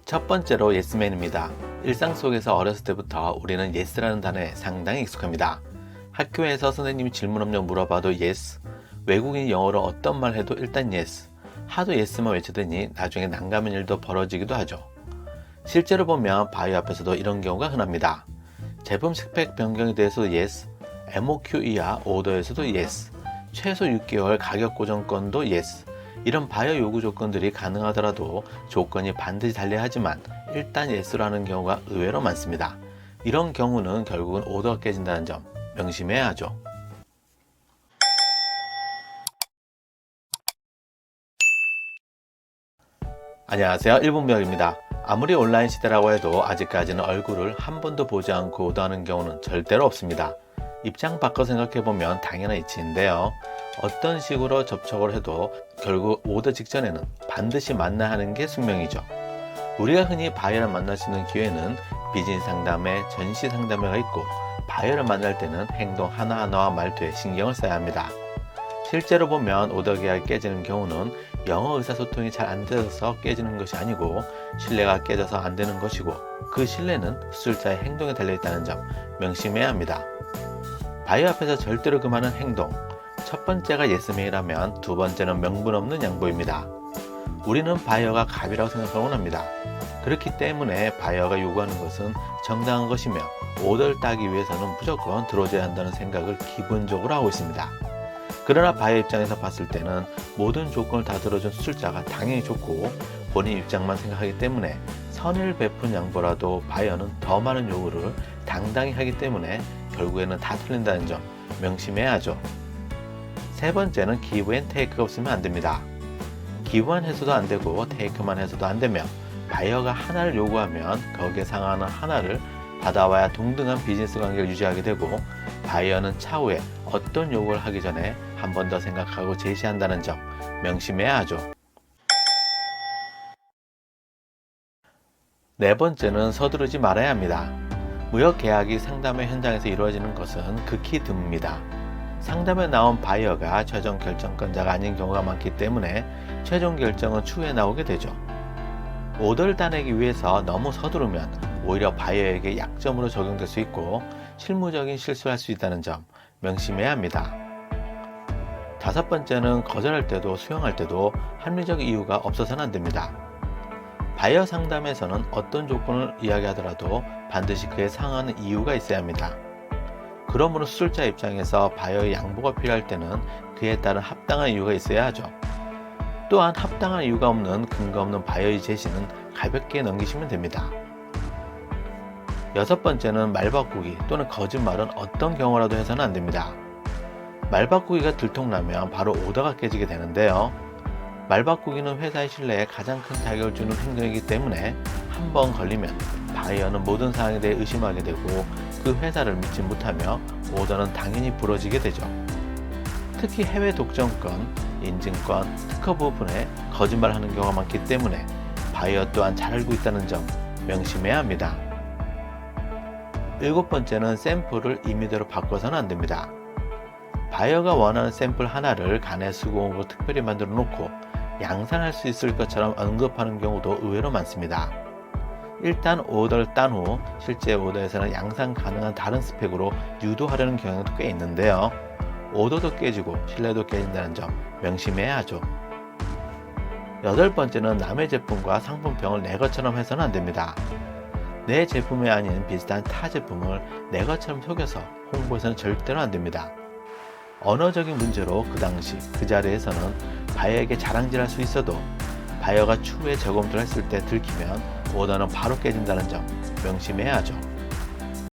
첫 번째로 예스맨입니다. 일상 속에서 어렸을 때부터 우리는 예스라는 단어에 상당히 익숙합니다. 학교에서 선생님이 질문 없냐 물어봐도 예스, 외국인이 영어로 어떤 말 해도 일단 예스, 하도 예스만 외치더니 나중에 난감한 일도 벌어지기도 하죠. 실제로 보면 바이오 앞에서도 이런 경우가 흔합니다. 제품 스펙 변경에 대해서도 예스, MOQ 이하 오더에서도 예스, 최소 6개월 가격 고정권도 예스. 이런 바이오 요구 조건들이 가능하더라도 조건이 반드시 달려야 하지만 일단 예스로 하는 경우가 의외로 많습니다. 이런 경우는 결국은 오더가 깨진다는 점 명심해야 하죠. 안녕하세요, 1분명입니다. 아무리 온라인 시대라고 해도 아직까지는 얼굴을 한 번도 보지 않고 오더하는 경우는 절대로 없습니다. 입장 바꿔 생각해보면 당연한 이치인데요. 어떤 식으로 접촉을 해도 결국 오더 직전에는 반드시 만나야 하는 게 숙명이죠. 우리가 흔히 바이어를 만날 수 있는 기회는 비즈니스 상담회, 전시 상담회가 있고 바이어를 만날 때는 행동 하나하나와 말투에 신경을 써야 합니다. 실제로 보면 오더 계약이 깨지는 경우는 영어 의사소통이 잘 안 돼서 깨지는 것이 아니고 신뢰가 깨져서 안 되는 것이고 그 신뢰는 수술자의 행동에 달려있다는 점 명심해야 합니다. 바이어 앞에서 절대로 금하는 행동. 첫 번째가 예스맨이라면 두 번째는 명분 없는 양보입니다. 우리는 바이어가 갑이라고 생각하곤 합니다. 그렇기 때문에 바이어가 요구하는 것은 정당한 것이며 오더를 따기 위해서는 무조건 들어줘야 한다는 생각을 기본적으로 하고 있습니다. 그러나 바이어 입장에서 봤을 때는 모든 조건을 다 들어준 수술자가 당연히 좋고 본인 입장만 생각하기 때문에 선을 베푼 양보라도 바이어는 더 많은 요구를 당당히 하기 때문에 결국에는 다 틀린다는 점 명심해야 하죠. 세 번째는 기브 앤 테이크가 없으면 안 됩니다. 기브만 해서도 안 되고 테이크만 해서도 안 되며 바이어가 하나를 요구하면 거기에 상하는 하나를 받아와야 동등한 비즈니스 관계를 유지하게 되고 바이어는 차후에 어떤 요구를 하기 전에 한 번 더 생각하고 제시한다는 점 명심해야 하죠. 네 번째는 서두르지 말아야 합니다. 무역 계약이 상담회 현장에서 이루어지는 것은 극히 드뭅니다. 상담에 나온 바이어가 최종 결정권자가 아닌 경우가 많기 때문에 최종 결정은 추후에 나오게 되죠. 오더를 따내기 위해서 너무 서두르면 오히려 바이어에게 약점으로 적용될 수 있고 실무적인 실수를 할 수 있다는 점 명심해야 합니다. 다섯 번째는 거절할 때도 수용할 때도 합리적 이유가 없어서는 안 됩니다. 바이어 상담에서는 어떤 조건을 이야기하더라도 반드시 그에 상하는 이유가 있어야 합니다. 그러므로 수술자 입장에서 바이어의 양보가 필요할 때는 그에 따른 합당한 이유가 있어야 하죠. 또한 합당한 이유가 없는 근거 없는 바이어의 제시는 가볍게 넘기시면 됩니다. 여섯 번째는 말바꾸기 또는 거짓말은 어떤 경우라도 해서는 안 됩니다. 말바꾸기가 들통나면 바로 오더가 깨지게 되는데요. 말바꾸기는 회사의 신뢰에 가장 큰 타격을 주는 행동이기 때문에 한 번 걸리면 바이어는 모든 사항에 대해 의심하게 되고 그 회사를 믿지 못하며 오더는 당연히 부러지게 되죠. 특히 해외 독점권, 인증권, 특허 부분에 거짓말하는 경우가 많기 때문에 바이어 또한 잘 알고 있다는 점 명심해야 합니다. 일곱 번째는 샘플을 임의대로 바꿔서는 안 됩니다. 바이어가 원하는 샘플 하나를 간의 수공으로 특별히 만들어 놓고 양산할 수 있을 것처럼 언급하는 경우도 의외로 많습니다. 일단 오더를 딴 후 실제 오더에서는 양산 가능한 다른 스펙으로 유도하려는 경향도 꽤 있는데요. 오더도 깨지고 신뢰도 깨진다는 점 명심해야 하죠. 여덟 번째는 남의 제품과 상품평을 내 것처럼 해서는 안 됩니다. 내 제품이 아닌 비슷한 타 제품을 내 것처럼 속여서 홍보해서는 절대로 안 됩니다. 언어적인 문제로 그 당시 그 자리에서는 바이어에게 자랑질할 수 있어도 바이어가 추후에 재검토를 했을 때 들키면 오더는 바로 깨진다는 점 명심해야 하죠.